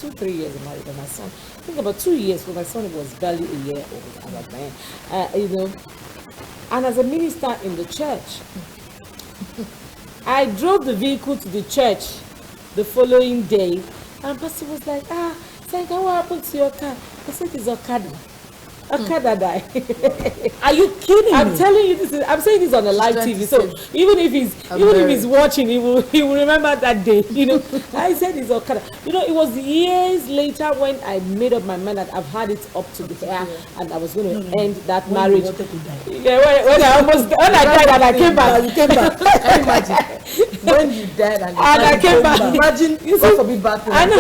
2-3 years married, and my son, I think about 2 years, when my son was barely a year old. I was like, man, and as a minister in the church, I drove the vehicle to the church the following day, and pastor was like, Sanka, what happened to your car? I said, it's Okada. Okada died. Are you kidding I'm me? telling you this. I'm saying this on a live TV. So even if he's watching, he will remember that day. I said it's Okada. It was years later when I made up my mind that I've had it up to the hair, and I was going to end that marriage. Yeah, when I died and I came back. You came back. Can you imagine? When you died and I came back. Imagine God forbid back. And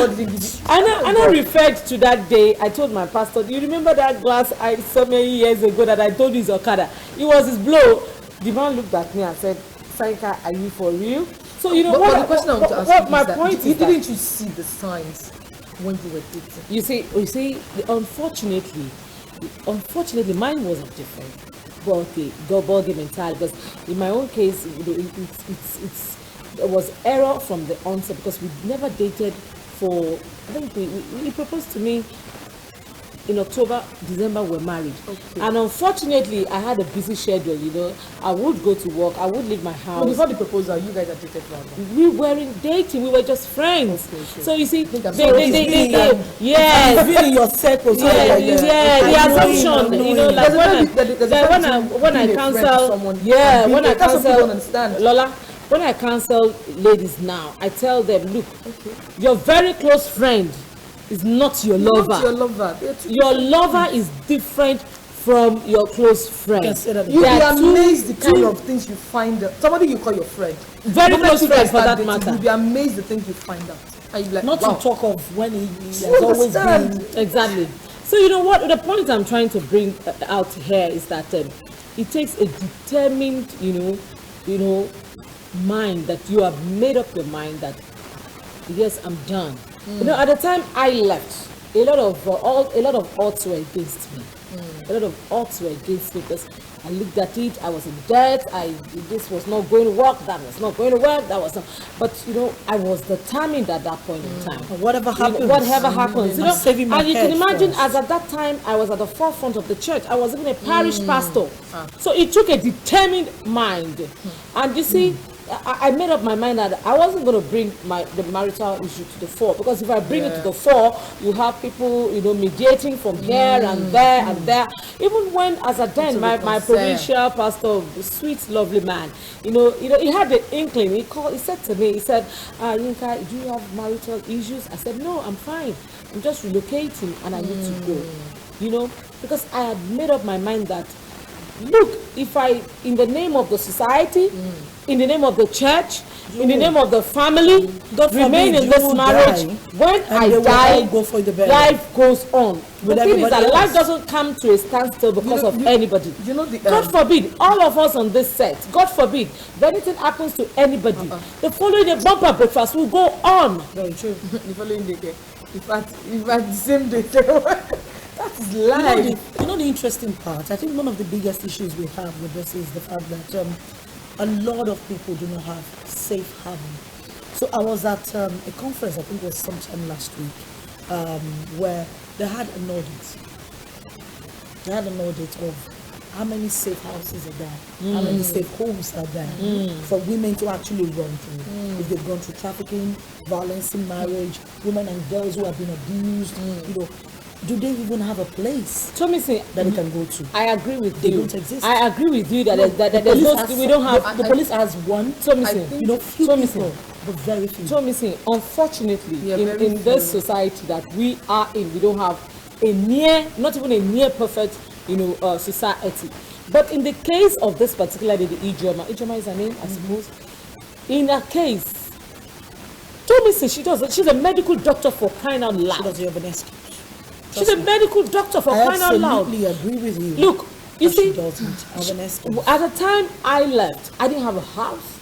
I referred to that day. I told my pastor, do you remember that glass I saw many years ago that I told you is Okada? It was his blow. The man looked at me and said, Sanka, are you for real? So but the question I want to ask you my is point that is didn't you see the signs when you were dating? You see, unfortunately, mine wasn't different. Ball game entirely, because in my own case, it was error from the onset, because we never dated for, I think he proposed to me in October, December, we're married. Okay. And unfortunately, I had a busy schedule, I would go to work, I would leave my house. But before the proposal, you guys had dated for how long? We weren't dating, we were just friends. Okay. So you see, yes. Really your circle. The assumption, when I counsel, Lola, when I counsel ladies now, I tell them, look, your very close friend is not your lover. Not your lover. Your lover is different from your close friend. You'll be amazed the kind of things you find out. Somebody you call your friend. Very close friend for that matter. You'll be amazed the things you find out. And you're like, not wow. to talk of when he has always been. Exactly. So you know what? The point I'm trying to bring out here is that it takes a determined, mind, that you have made up your mind that yes, I'm done. At the time I left, a lot of odds were against me. A lot of odds were against me, because I looked at it, I was in debt, this was not going to work, that was not going to work, that was not, but I was determined at that point in time. Whatever happens. And you can imagine, as at that time I was at the forefront of the church, I was even a parish pastor. So it took a determined mind. And you see, I made up my mind that I wasn't going to bring the marital issue to the fore, because if I bring it to the fore, you have people, mediating from here and there and there. Even when, as at then, my provincial pastor, sweet, lovely man, he had the inkling. He said to me, he said, Yinka, do you have marital issues? I said, no, I'm fine. I'm just relocating and I need to go. Because I had made up my mind that, look, if I, in the name of the society, in the name of the church, in the name of the family, remain in this marriage, when I die, life goes on. The thing is that life doesn't come to a standstill because of anybody. God forbid, all of us on this set, God forbid, if anything happens to anybody, the following day bumper breakfast will go on. Very true. The following day, if at the same day, that is life. You know the interesting part? I think one of the biggest issues we have with this is the fact that a lot of people do not have safe haven. So I was at a conference, I think it was sometime last week, where they had an audit. They had an audit of how many safe houses are there, how many safe homes are there for women to actually run through. If they've gone through trafficking, violence in marriage, women and girls who have been abused, do they even have a place Tomisin, that they can go to? I agree with They you. don't exist. I agree with you that we don't have. The police has one. Tomisin, few people, but very few. Tomisin, unfortunately, in this society that we are in, we don't have not even a near perfect, society. But in the case of this particular lady, Ijoma is her name, I suppose. In her case, Tomisin, she's a medical doctor for crying out loud. She doesn't have an excuse. She's a medical doctor for crying out loud. I absolutely agree with you. Look, you see, she doesn't have an excuse. At the time I left, I didn't have a house.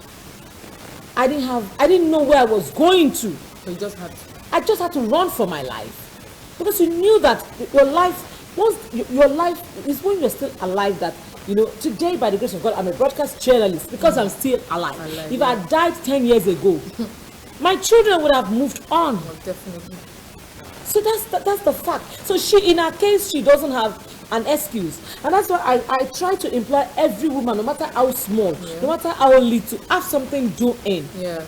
I didn't know where I was going to. So you just had to. I just had to run for my life, because you knew that your life is when you're still alive. That today, by the grace of God, I'm a broadcast journalist because I'm still alive. If I died 10 years ago, my children would have moved on. Definitely. So that's the fact. So she, in her case, she doesn't have an excuse, and that's why I try to employ every woman, no matter how small, no matter how little, have something doing. Yeah.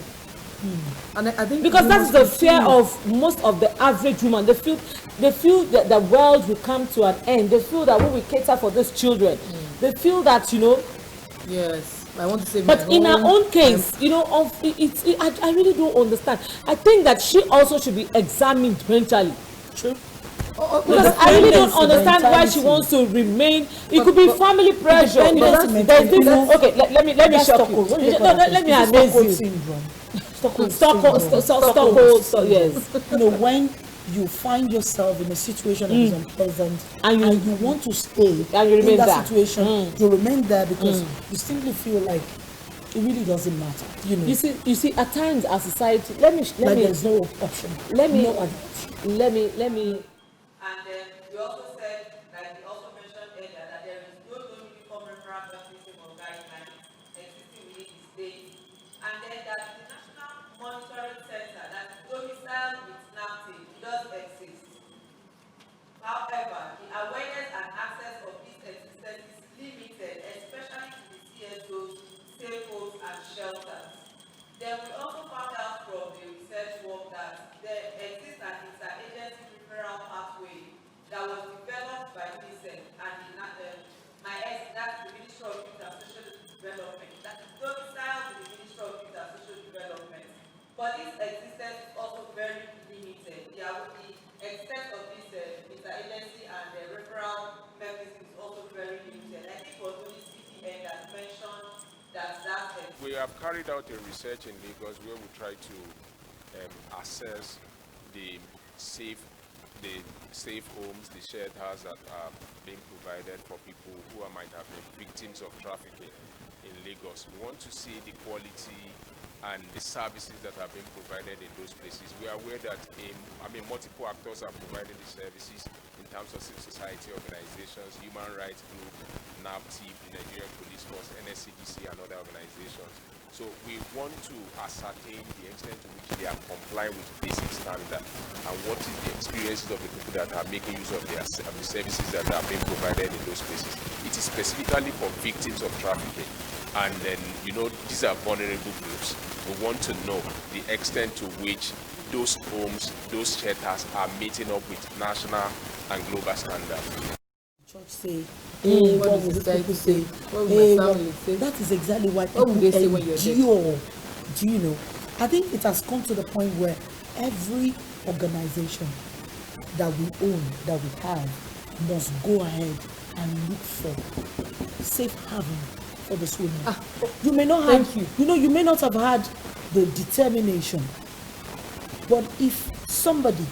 And I think because that's the fear of most of the average woman. They feel that the world will come to an end. They feel that when we cater for these children, they feel that, Yes, I want to say. But in her own case, I really don't understand. I think that she also should be examined mentally. True. Because I really don't understand why she wants to remain. It could be family pressure. There's this. Okay, let me shock you. Let me amaze you. Stockholm, yes. When you find yourself in a situation that is unpleasant and you want to stay and you remain in that there. situation, you remain there because you simply feel like it really doesn't matter. You see, at times our society. Let me. There's no option. Let me. And then you also said, like you also mentioned earlier, that there is no uniform referral mechanism or guidelines existing within the state, and then that the National Monitoring Center that is domiciled with NAPTIP does exist. However, the awareness and access of this existence is limited, especially to the CSOs, safe homes, and shelters. Then we also found out from the research work that there exists an interagency referral pathway that was developed by Cleen and my ex, that's the Ministry of Youth and Social Development, that is domiciled to the Ministry of Youth and Social Development. But this existence is also very limited. The extent of this interagency and the referral mechanism is also very limited. I think it was only CPN that mentioned that. We have carried out a research in Lagos where we try to assess the safe homes, the shelters that are being provided for people who might have been victims of trafficking in Lagos. We want to see the quality and the services that are being provided in those places. We are aware that multiple actors are providing the services in terms of civil society organizations, human rights group, NAPTIP, the Nigerian Police Force, NSCDC, and other organizations. So we want to ascertain the extent to which they are complying with basic standard and what is the experiences of the people that are making use of the services that are being provided in those places. It is specifically for victims of trafficking. And then, these are vulnerable groups. We want to know the extent to which those homes, those shelters are meeting up with national and global standards. Church say, what will the society say? What will my family say? That is exactly why What will they say when you're dead? Do you know? I think it has come to the point where every organization that we own, that we have, must go ahead and look for safe haven for the women. You may not have, you may not have had the determination, but if somebody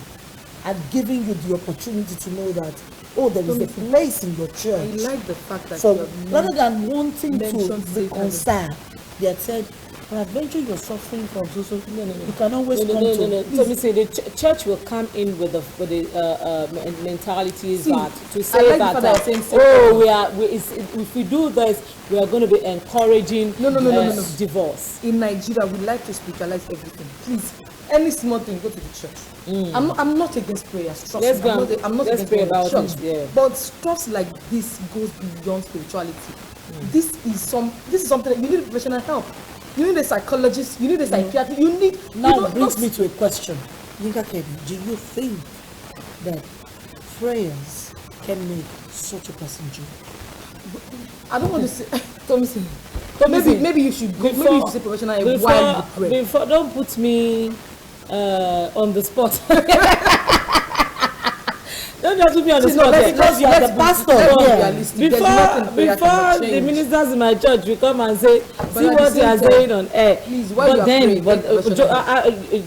had given you the opportunity to know that, there is a place in your church. I like the fact that rather than wanting to reconcile, they had said, peradventure you're suffering from social, you can always come to. So we say the church will come in with the mentalities that to say like if we do this, we are going to be encouraging divorce. In Nigeria, we like to spiritualize everything. Please, any small thing, go to the church. I'm not against prayers. I'm not against pray about church. it. Yeah. But stuff like this goes beyond spirituality. This is something that you need professional help. You need a psychologist. You need a psychiatrist. You need. Now brings me to a question. Yinka Kebi, do you think that prayers can make such a person Jew? I don't want to say. Tomisin. Maybe you should go. Maybe you should say professional while you pray. Don't put me on the spot. Don't just put me on the spot. Because you are the pastor. Before the ministers in my church will come and say, see what you are saying on air. Please,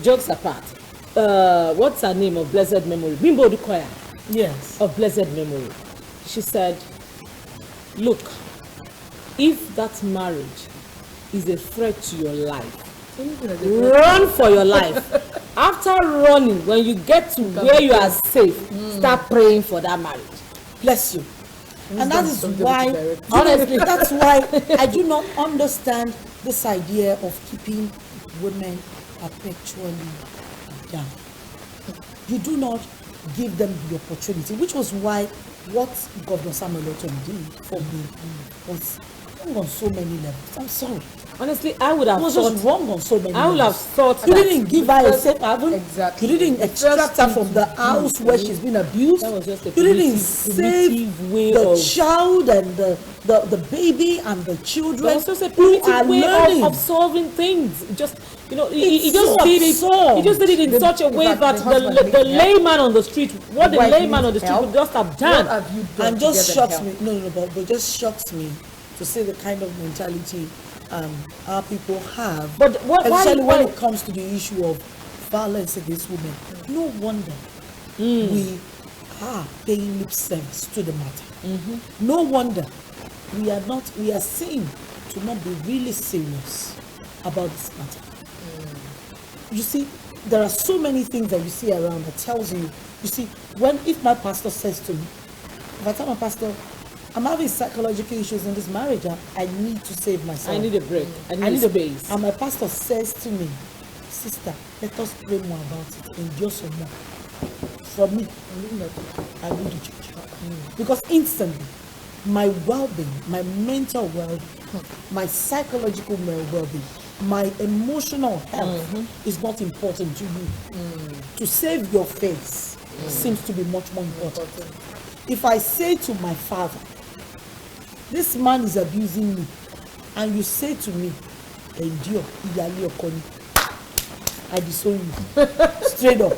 jokes apart. What's her name of blessed memory? Bimbo the choir. Yes. Of blessed memory. She said, look, if that marriage is a threat to your life, run for your life. After running, when you get to where you are safe, start praying for that marriage. Bless you. And that is why, honestly, that's why I do not understand this idea of keeping women perpetually down. You do not give them the opportunity, which was why what Governor Samuel Otom did for me was wrong on so many levels. I'm sorry. Honestly, I would have It was thought. just wrong on so many I would have levels. thought You that didn't give her a safe haven. Exactly. You didn't extract her from the house where she's been abused. That was just a You didn't primitive save way the of- child and the baby and the children. But also a who are primitive way learning. of solving things. Just he It's just so did it. absurd. He just did it in such a way fact, that the husband the needs help. layman on the street, what the wife layman needs on the street help. would just have What done. have you done And just to get shocks them me. help? No, but just shocks me to see the kind of mentality our people have. But especially when why- it comes to the issue of violence against women. No wonder we are paying lip service to the matter. No wonder we are seen to not be really serious about this matter. You see, there are so many things that you see around that tells you, see, if my pastor says to me, if I tell my pastor, I'm having psychological issues in this marriage, I need to save myself. I need a break. I need a a space. And my pastor says to me, sister, let us pray more about it. Endure some more. From me, I go to church. Because instantly, my well-being, my mental well-being, my psychological well-being, my emotional health is not important to you. To save your face seems to be much more important. If I say to my father, this man is abusing me, and you say to me, endure, iyale okoni, I disown you. Straight up.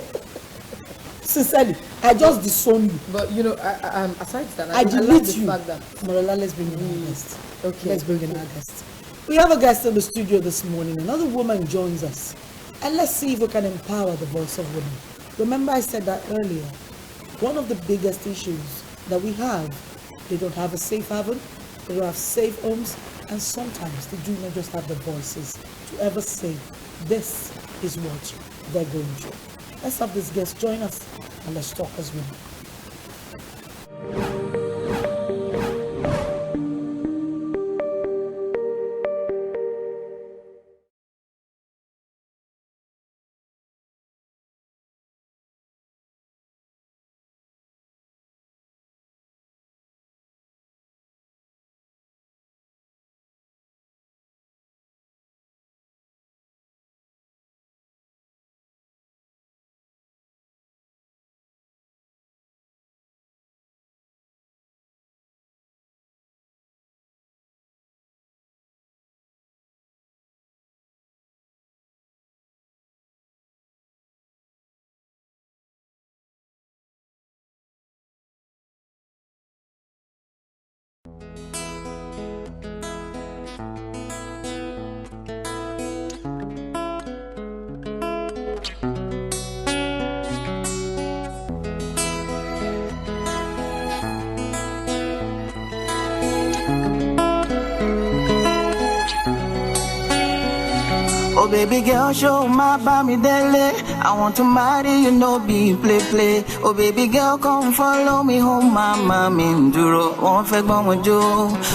Sincerely, I just disown you. But you know, aside from that, I like delete the you. fact that Morala, let's bring in our guest. Okay. Let's bring in our guest. We have a guest in the studio this morning. Another woman joins us. And let's see if we can empower the voice of women. Remember I said that earlier. One of the biggest issues that we have, they don't have a safe haven, they don't have safe homes, and sometimes they do not just have the voices to ever say, this is what they're going through. Let's have this guest join us and let's talk as women. Oh baby girl, show my bami dele. I want to marry you, no be play. Oh baby girl, come follow me home, mama minduro. Won't fake jo.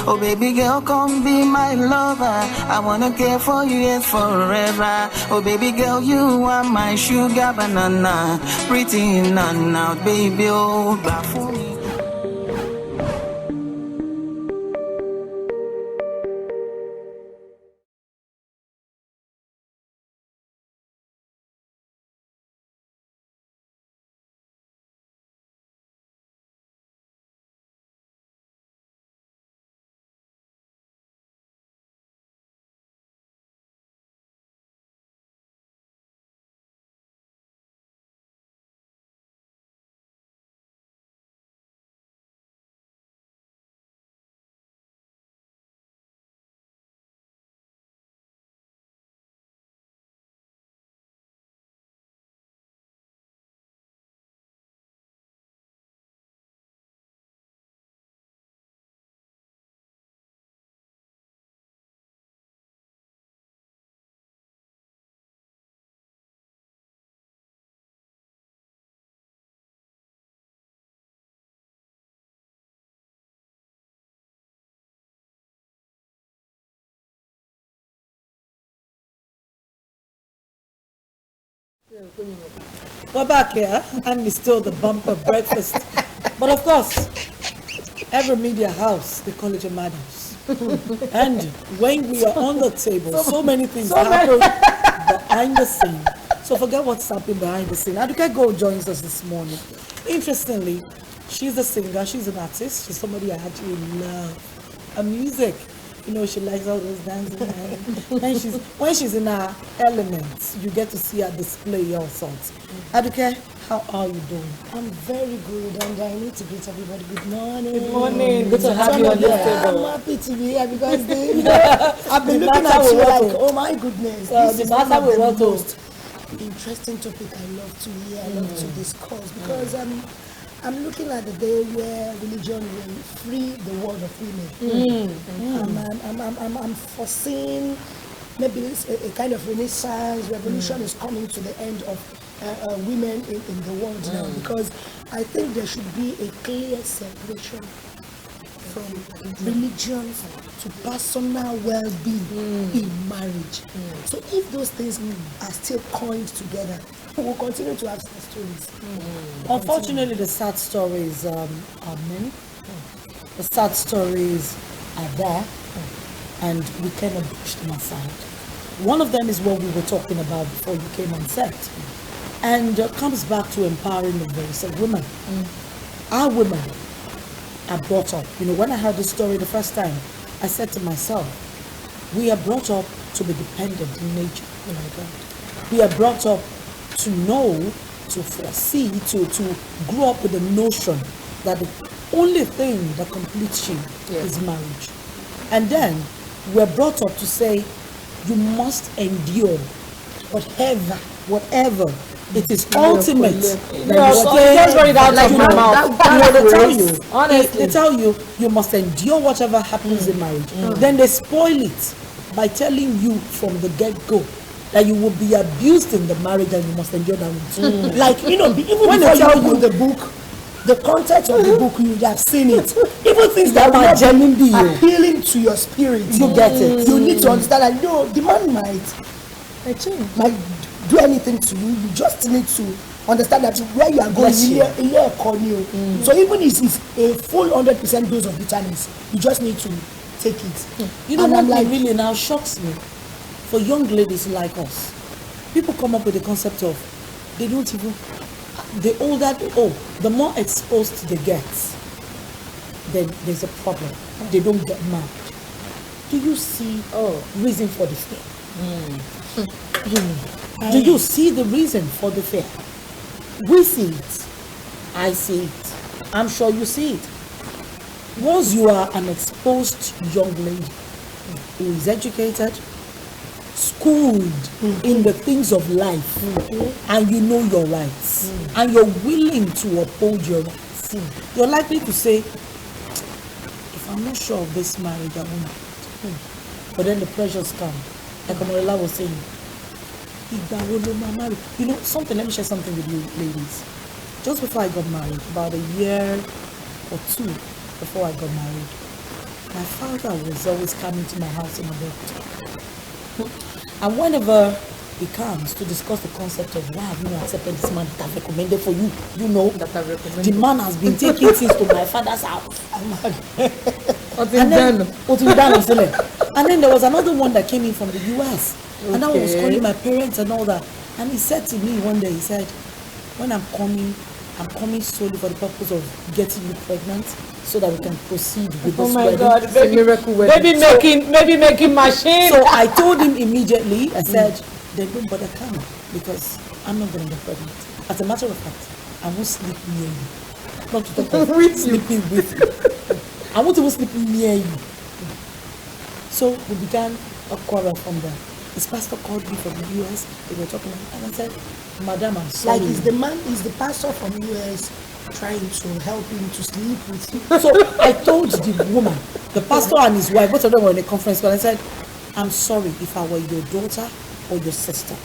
Oh baby girl, come be my lover. I wanna care for you, yes, forever. Oh baby girl, you are my sugar banana, pretty nana, baby, oh, back for me. We're back here, and it's still the bumper breakfast. But of course, every media house, they call it a madhouse. And when we are on the table, so many things happen behind the scene. So forget what's happening behind the scene. Ajoke Gold joins us this morning. Interestingly, she's a singer, she's an artist, she's somebody I actually love. Her music, you know, she likes all those dancing. And when she's in her elements, you get to see her display all sorts. Ajoke, how are you doing? I'm very good, and I need to greet everybody. Good morning. Good morning. Good to have you on the table. I'm happy to be here because I've been looking at you like, oh my goodness. This is one of the most interesting topic I love to hear, I love to discuss, because I'm looking at the day where religion will free the world of women. I'm foreseeing maybe a kind of renaissance, revolution is coming to the end of women in the world now, because I think there should be a clear separation from religion to personal well-being in marriage. So if those things are still coined together, we'll continue to have sad stories. Unfortunately, the sad stories are many. The sad stories are there, and we cannot push them aside. One of them is what we were talking about before you came on set, and comes back to empowering the voice of women. Our women are brought up. You know, when I heard this story the first time, I said to myself, we are brought up to be dependent in nature. Oh my God. We are brought up to know, to foresee, to grow up with the notion that the only thing that completes you is marriage. And then we're brought up to say, you must endure whatever. It is ultimate. They tell you, you must endure whatever happens in marriage. Then they spoil it by telling you from the get-go that you will be abused in the marriage and you must endure that one. Like, you know, even when they tell you the book, the content of the book, you have seen it. Even things that are genuinely appealing to your spirit, you get it. You need to understand that, no, the man might do anything to you. You just need to understand that where you are going, so even if it's a full 100% dose of vitamins, you just need to take it. You know, what really now shocks me, for young ladies like us, people come up with the concept of, they don't even, the older, the more exposed they get, then there's a problem. They don't get married. Do you see reason for the fear? Do you see the reason for the fear? We see it. I see it. I'm sure you see it. Once you are an exposed young lady who is educated, schooled in the things of life, and you know your rights, and you're willing to uphold your rights, you're likely to say, if I'm not sure of this marriage, I won't. But then the pressures come. Like Amola was saying, you know something, let me share something with you ladies. Just before I got married, about a year or two before I got married, my father was always coming to my house in a boat. And whenever he comes to discuss the concept of why have you not accepted this man that I've recommended for you, you know, the man has been taking things to my father's house. And then there was another one that came in from the US. And that one was calling my parents and all that. And he said to me one day, he said, when I'm coming solely for the purpose of getting you pregnant so that we can proceed with this wedding. Oh my God, maybe making machine. So I told him immediately, I said, then don't bother coming because I'm not going to get pregnant. As a matter of fact, I won't sleep near you. Not to talk about sleeping with you. I won't even sleep near you. So we began a quarrel from there. His pastor called me from the US. They were talking, and I said, Madam, I'm sorry. Like, is the pastor from the US trying to help him to sleep with you? So I told the woman, the pastor and his wife, both of them were in a conference call. I said, I'm sorry, if I were your daughter or your sister,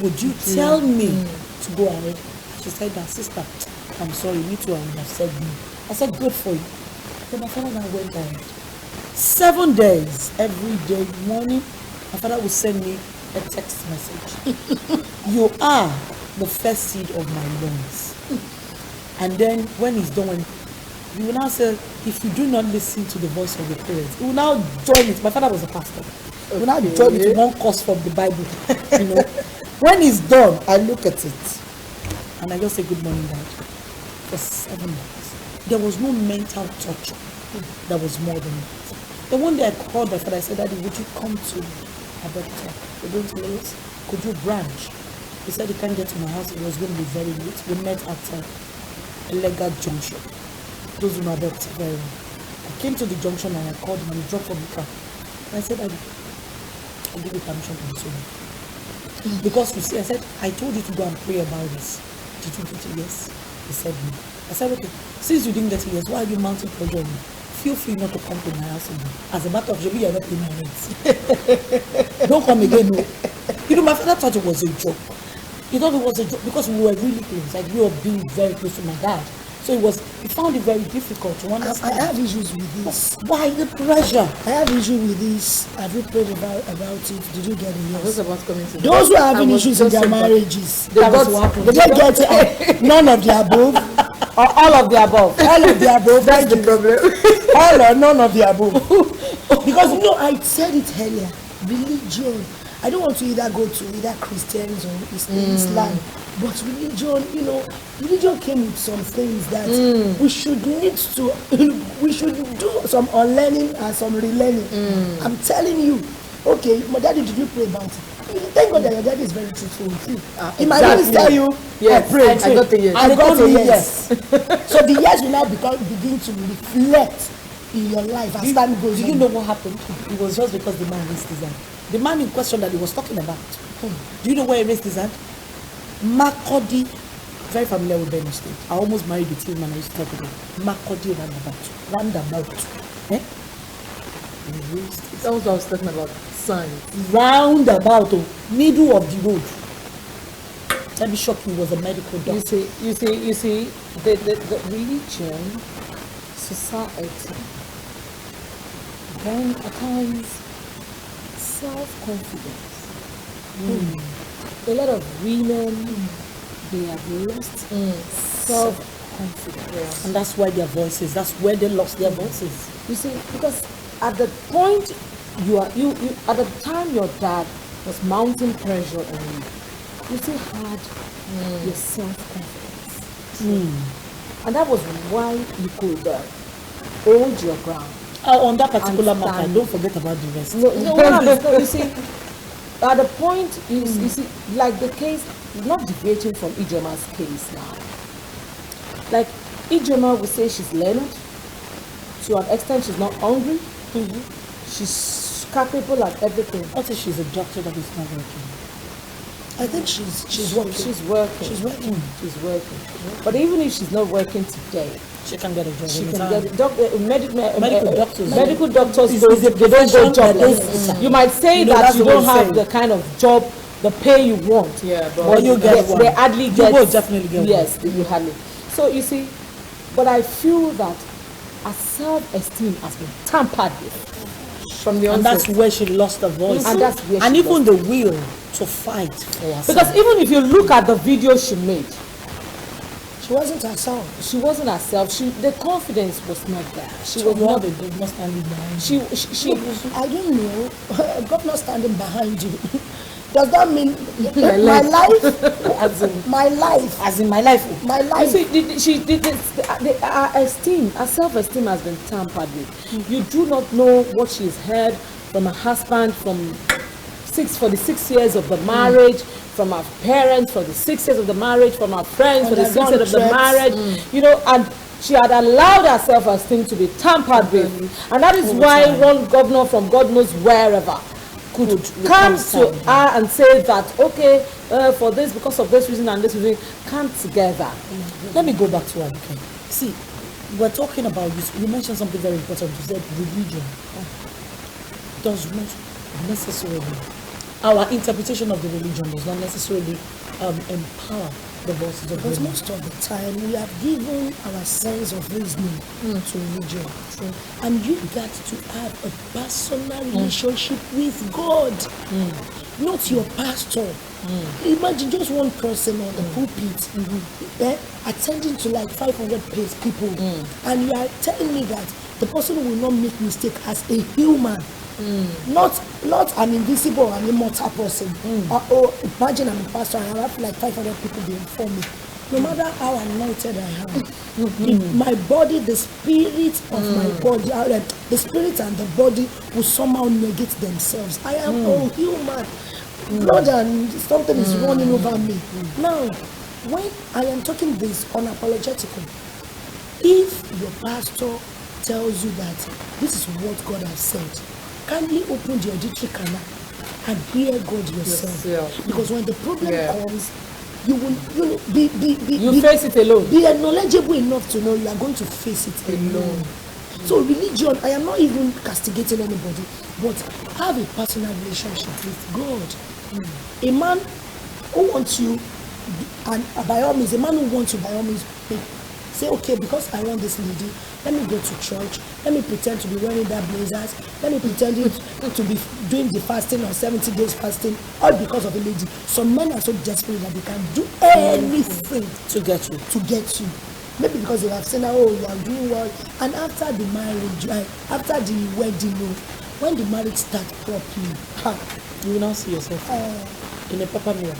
would you tell me to go ahead? She said, my sister, I'm sorry, me too, I would have said no. I said, good for you. Then my father and I went ahead. 7 days, every day morning, my father would send me a text message. You are the first seed of my loins. And then when he's done, he will now say, if you do not listen to the voice of your parents, he will now join it. My father was a pastor. He will now join it in one course from the Bible. You know, when he's done, I look at it and I just say, good morning, Dad. For 7 months, there was no mental torture that was more than that. Then one day I called my father. I said, Daddy, would you come to Ajoke? We're going to Lagos. Could you branch? He said he can't get to my house. It was going to be very late. We met at Lega Junction. Those who know about it very well. I came to the junction and I called him and he dropped from the car. And I said, Daddy, I'll give you permission to do so. Because you see, I said, I told you to go and pray about this. Did you get a yes? He said no. I said, okay, since you didn't get a yes, why are you mounting pressure on me? Feel free not to come to my house again. As a matter of fact, you're not paying my rent. Don't come again, no. You know, my father thought it was a joke. He thought it was a joke because we were really close. Like, we were being very close to my dad. So he found it very difficult to understand. I have issues with this. Why the pressure? I have issues with this. Have you prayed about it? Did you get it? Yes. What's about coming to Those who are having issues in their marriages, They didn't get it. None of the above. Or all of the above. All of the above. That's the problem. All or none of the above. Because you know, I said it earlier. Religion. I don't want to either go to either Christians or Islam, but religion, you know, religion came with some things that we should do some unlearning and some relearning. I'm telling you, okay, my daddy, did you pray about it? Thank God that your daddy is very truthful with you. He might always tell you, yes, I prayed. I got the yes. I got the yes. So the yes will now begin to reflect in your life as time goes on. Do you know what happened? It was just because the man raised his hand. The man in question that he was talking about. Do you know where he raised his hand? Makodi, very familiar with Benue State. I almost married the team man I used to talk about. Makodi roundabout. Eh? He raised his That was what I was talking about. Signs. roundabout, middle of the road. Let me shock you, he was a medical doctor. You see, the religion, society, then at times self-confidence. A lot of women, they have lost self-confidence. And that's why their voices, that's where they lost their voices. You see, because at the point you at the time your dad was mounting pressure on you still had your self-confidence. And that was why you could hold your ground. On that particular matter, don't forget about the rest. No, you see, at the point, you see, like the case, not deviating from Ijema's case now. Like, Ijema would say she's learned, to an extent she's not hungry, she's capable at everything. Also, she's a doctor that is not working. I think she's working. She's working. She's working. She's working. But even if she's not working today, She can get a job. she can get it. Medical doctors. Medical doctors Is don't, a they don't go profession that jobless. is- You might say You know, that that's you the don't way have to the say. kind of job, the pay you want. Yeah, But you get one. they hardly You get. will definitely get one. Yes, you hardly. So you see, but I feel that her self-esteem has been tampered with from the And onset. that's where she lost her voice. And that's where and she even the will to fight for herself. Because even if you look at the video she made, She wasn't herself. she wasn't herself. The confidence was not there. She was you not. have a governor standing behind She I don't know. Governor standing behind you. Does that mean my life? My life. as in my life. My You life. see, her esteem, her self-esteem has been tampered with. You do not know what she's heard from her husband for the 6 years of the marriage, from her parents for the 6 years of the marriage, from her friends for the 6 years of the marriage. You know, and she had allowed her self-esteem to be tampered with, and that is why one governor from God knows wherever could come to her and say that, okay, for this, because of this reason and this reason, come together. Let me go back to Ajoke. See, we're talking about this. You mentioned something very important. You said religion does not necessarily, our interpretation of the religion does not necessarily empower the voices of Because women. most of the time we have given our sense of reasoning to religion. And you got to have a personal relationship with God, not your pastor. Imagine just one person on the pulpit attending to like 500 people, and you are telling me that the person will not make mistake as a human. Not an invisible and immortal person. Or imagine I'm a pastor and I have like 500 people before me. No matter how anointed I am, my body, the spirit of my body, the spirit and the body will somehow negate themselves. I am a human. Blood and something is running over me. Now, when I am talking this unapologetically, if your pastor tells you that this is what God has said, kindly open the auditory canal and hear God yourself. Because when the problem comes, you will be face it alone. Be knowledgeable enough to know you are going to face it alone. So religion, I am not even castigating anybody, but have a personal relationship with God. A man who wants you, and by all means, a man who wants you by all means, say, okay, because I want this lady, let me go to church, let me pretend to be wearing that blazers, let me pretend to be doing the fasting or 70 days fasting, all because of a lady. Some men are so desperate that they can do anything To get you. to get you. Maybe because they have seen, oh, you are doing well. And after the marriage, after the wedding, when the marriage starts properly, You will not see yourself in a proper mirror.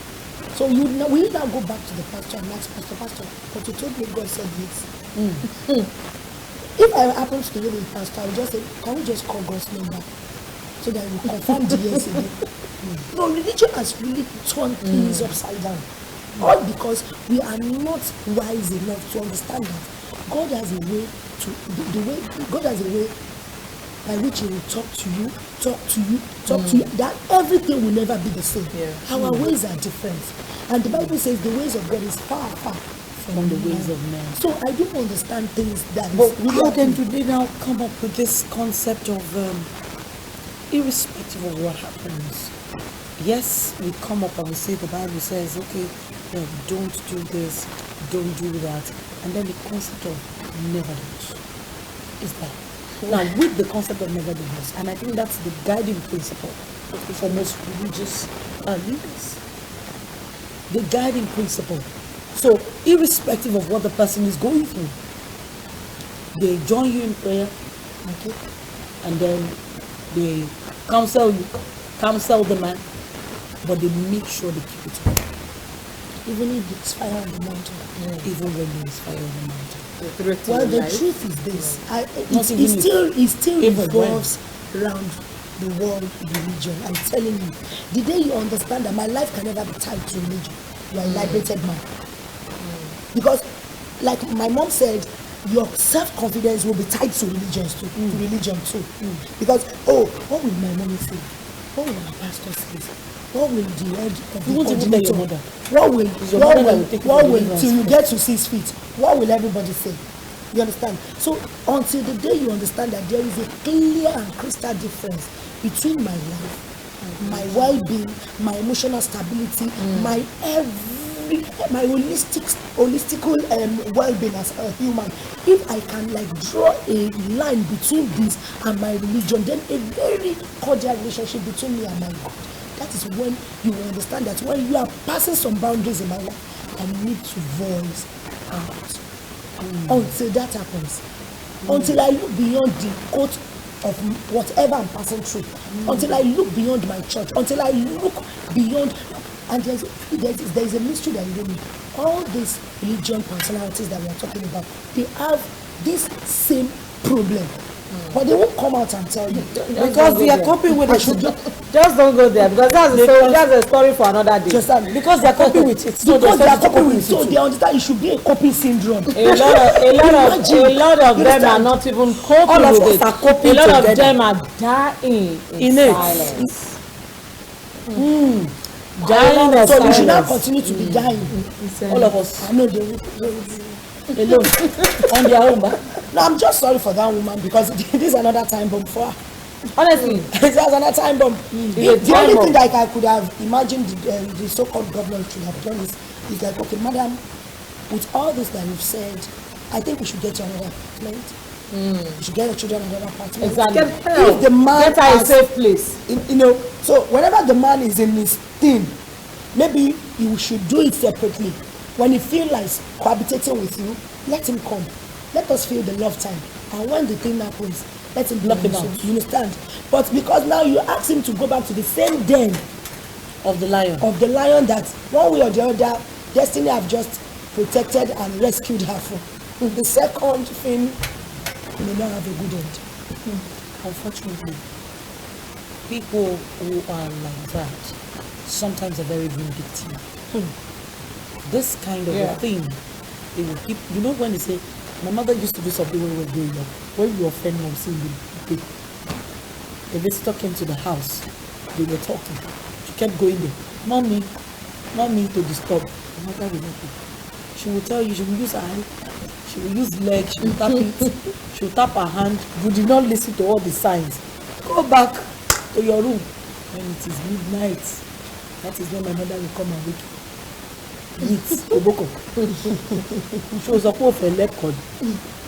so will you now go back to the pastor and ask pastor, but you told me God said this. If I happen to be with pastor, I will just say, can we just call God's number so that we confirm the yes again? No, religion has really turned things upside down. All because we are not wise enough to understand that God has a way God has a way by which he will talk to you, that everything will never be the same. Our ways are different. And the Bible says the ways of God is far, far From the ways of men. So I don't understand things that But is really how can happening. they now come up with this concept of irrespective of what happens? Yes, we come up and we say the Bible says, okay, don't do this, don't do that. And then the concept of nevertheless is that. Now, with the concept of nevertheless, and I think that's the guiding principle for most religious leaders. The guiding principle. So, irrespective of what the person is going through, they join you in prayer, okay, and then they counsel the man, but they make sure they keep it up. Even if it's fire on the mountain. Even when there is fire on the mountain. Well, the truth is this. It still Even revolves around the world religion. I'm telling you. The day you understand that my life can never be tied to religion, you are a liberated man. Because, like my mom said, your self-confidence will be tied to religion too. Because, what will my mommy say? What will my pastor say? What will the head of the coordinator? What will till you get to 6 feet? What will everybody say? You understand? So until the day you understand that there is a clear and crystal difference between my life, my well-being, my emotional stability, my holistical well-being as a human. If I can draw a line between this and my religion, then a very cordial relationship between me and my God. That is when you will understand that when you are passing some boundaries in my life, I need to voice out. Until that happens, until I look beyond the coat of whatever I'm passing through, until I look beyond my church, until I look beyond, and there's a mystery that you don't need. All these religion personalities that we are talking about, they have this same problem. But they won't come out and tell you Because they are coping with it. Just don't go there, because that's a story for another day. Because they are coping with it. So because they are coping with it. So they understand it should be a coping syndrome. A lot of them are not even coping All of with us it. are coping A lot together. of them are dying in it. silence. Dying in So we should now silence. continue to be dying. All of us I know they will. alone on their own. No, I'm just sorry for that woman because this is another time bomb for her. Honestly, It's another time bomb. It's a The time only bomb. thing that I could have imagined the so-called government should have done is it's like, okay, madam, with all this that you've said, I think we should get you another apartment. We should get the children another apartment. Exactly. If the man get her a safe place. you know, so whenever the man is in his thing, maybe you should do it separately. When he feels like cohabitating with you, let him come. Let us feel the love time. And when the thing happens, let him block him out. You understand? But because now you ask him to go back to the same den Of the lion. that one way or the other, destiny have just protected and rescued her from. The second thing may not have a good end. Unfortunately, people who are like that sometimes are very vindictive. This kind of a thing, they will keep. You know when they say, my mother used to do something when we were growing up. When you offend mom, see you. A visitor came to the house. They were talking. She kept going there. Mommy to disturb. The mother will not be. She will tell you. She will use her eye. She will use leg. She will tap it. She will tap her hand. You did not listen to all the signs. Go back to your room. When it is midnight, that is when my mother will come and wake you. Oboko. She was supposed to record.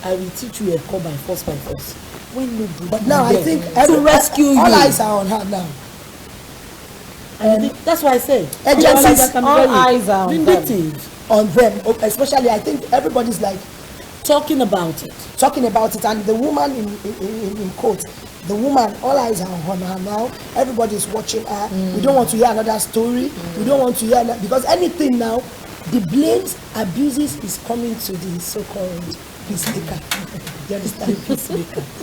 I will teach you a call by force. When nobody. But now I think to rescue you. All eyes are on her now. And that's why I say agencies, all eyes are on them. Especially, I think everybody's like talking about it, and the woman in quote, the woman, all eyes are on her now. Everybody's watching her. We don't want to hear another story. We don't want to hear because anything now, the blames, abuses is coming to the so-called peacemaker. You understand?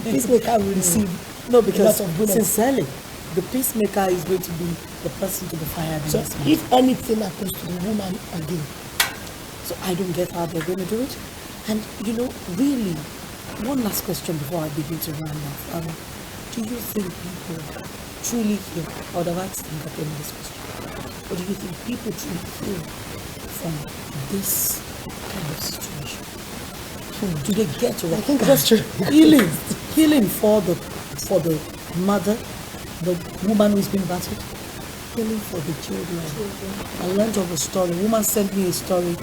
Peacemaker will receive because sincerely, the peacemaker is going to be the person to be fired. So if anything happens to the woman again, so I don't get how they're going to do it. And you know, really, one last question before I begin to round off. Do you think people truly heal, or the right thing at the end of this question? Or do you think people truly heal from this kind of situation? Do they get to it? I think that's true. Healing for the mother, the woman who's been battered, healing for the children. I learned of a story. A woman sent me a story.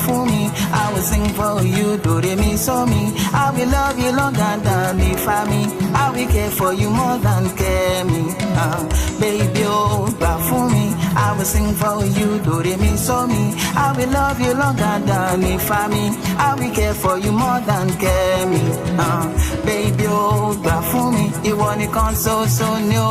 For me, I will sing for you, do re mi so me. I will love you longer than the family. I will care for you more than care me. Baby, oh, for me, I will sing for you, do re mi so me. I will love you longer than the family. I will care for you more than care me. Baby, oh, for me, you want to come so new.